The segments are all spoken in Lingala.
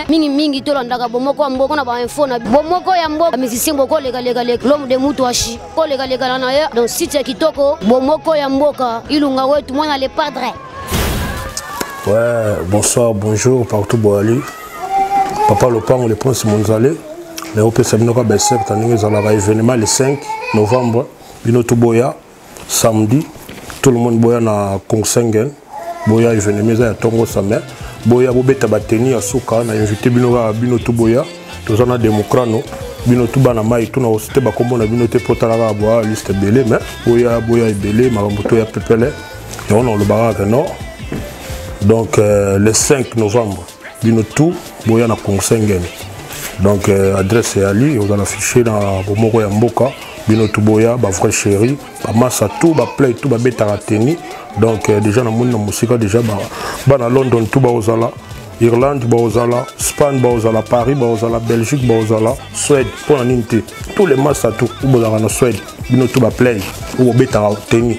mais mingi to landaka bomoko mboka na ba info na bomoko ya mboka musicien boko lega l'homme de Mutuashi ko lega na ya donc site ya kitoko bomoko ya mboka ilunga wetu mwana le padre. Ouais, bonsoir, bonjour partout boali. Papa Lopango le prince Monzale. Mais au PC Binoka Besek taninga zala événement le 5 novembre bino Boya samedi tout le monde boya na Kongsengen boya événement ya Tongo Samer boya bobeta bateni ya suka na invité binoka bino Boya tozana démocrano bino bana mai tuna osite bakombo na bino te potala boya liste belé mais boya ebelé makambo ya pepele et on le baraka non. Donc le 5 novembre bino boya na Kongsengen. Donc adresse est Ali, vous allez afficher dans Bomoko ya Mboka, bino Boya, ba vrai chéri, ba massa tout, ba play tout, ba betarateni. Donc déjà na monde na musique déjà ba na London tout ba ozala, Irlande ba ozala, Espagne ba ozala, Paris ba ozala, Belgique ba ozala, Suède pour la ninte. Tous les massa tout ou ba na Suède, bino tout ba play ou betarateni.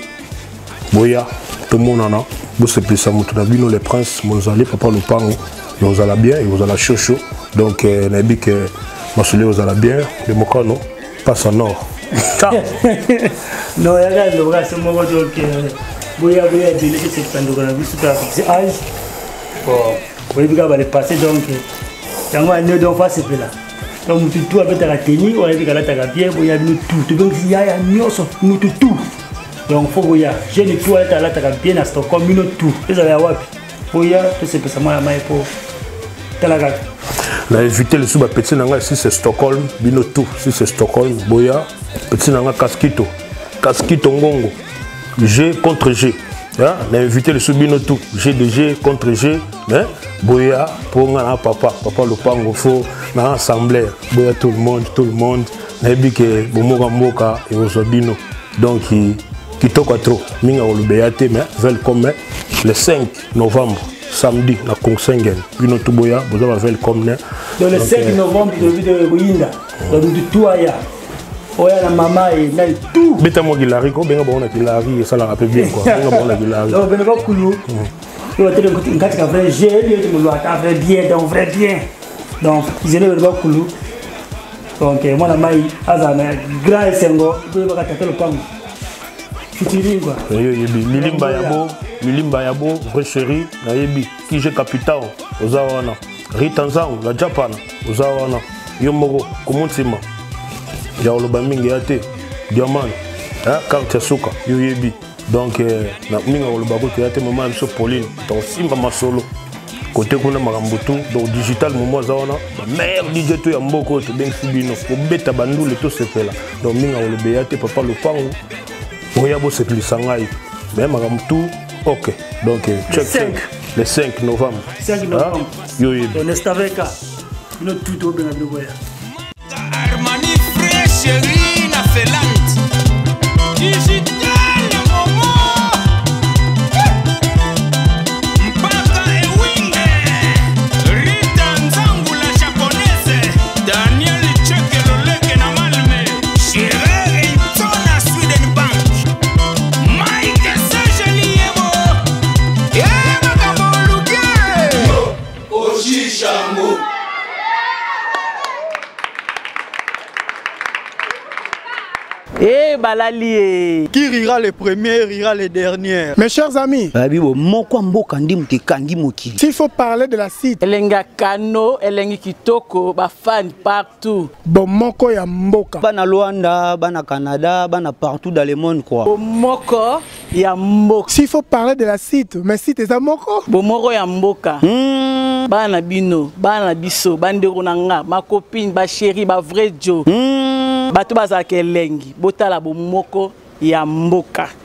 Boya tout le monde en a, vous se plissez mutu na bino les princes Monzale, Papa Lopango. Vous allez bien et vous allez chaud. Donc, on a dit que Masoulé vous allez bien, le Mokano passe en nord. Non, regarde, le bras, c'est moi qui Boya, c'est âge. Bon, vous allez passer donc. Dans un nœud d'en face, c'est là. Donc, tout avec la tenue, on a dit que là, tu as bien, Boya, tout. Donc, il y a un tout. Donc, il faut Boya. J'ai les toits, là, tu as bien à Stockholm, tout. Vous allez avoir. Boya, tout c'est spécialement la main pour. On a invité le sous petit nanga si c'est Stockholm, bino tout si c'est Stockholm, Boya, petit nanga Casquito Ngongo, G contre G. On a invité le sous bino tout, G de G contre G, mais Boya pour nga papa Lopango faut na assemblée, Boya tout le monde, on a dit que Bomoka Mboka et Ozobino, donc qui toque trop, minga ou le béaté mais welcome le 5 novembre. Samedi, la Kongsengen, bino Boya, vous avez welcome. Donc le 5 novembre, vous avez Goyinda, donc tout aya. Oya la maman et là tout. Beta mo Gilari, ko benga bona Gilari et ça la rappelle bien quoi. Benga bona Gilari. Donc benga ba kulu. Yo tele ko ngati ka vrai jeu, yo te mo lo ata vrai bien, donc vrai bien. Donc ils étaient ba kulu. Donc moi la mai azana grand sengo, vous ba ka tele pam. Lilimba Yabo, vrai chéri, Nayebi, Kije Capital, Ozawana, Ritanzang, la Japan, Ozawana, Yomoro, Komontima, Yaoloba Mingiate, Diamant, Carte Souka, Yoyebi. Donc, na Minga Olobago Théâtre, maman, M. Pauline, donc Simba Masolo, côté Kuna Marambutu, donc digital, Momo Zawana, mère DJ to Yamboko, Ben Subino, pour Beta Bandou, le tout se fait là. Donc, Minga Olobeate, Papa Lopango. Boyabo c'est plus sangai. Mais madame tout, ok. Donc check. Le 5 novembre. 5 novembre. On est avec nous tout au bien de Boya. Armani fresh Rina Felante. Digital Momo. Mpaka Ewinge. Rita Nzangu la japonaise. Daniel Cheke Loleke na Malme. Chere Itona Sweden Bank. Eh Balali, qui rira les premiers, rira les dernières. Mes chers amis, s'il faut parler de la site, Elenga Kano, Elengi Kitoko, ba fan partout. Bomoko ya Mboka. Bana Luanda, bana Canada, bana partout dans le monde quoi. Bomoko ya Mboka. S'il faut parler de la site, mais site est à Moko. Bomoko ya Mboka. Bana Bino, bana Biso, bandero nanga, ma copine, ba chérie, ba vrai Joe. Bato bazake Elengi, botala bomoko ya Mboka.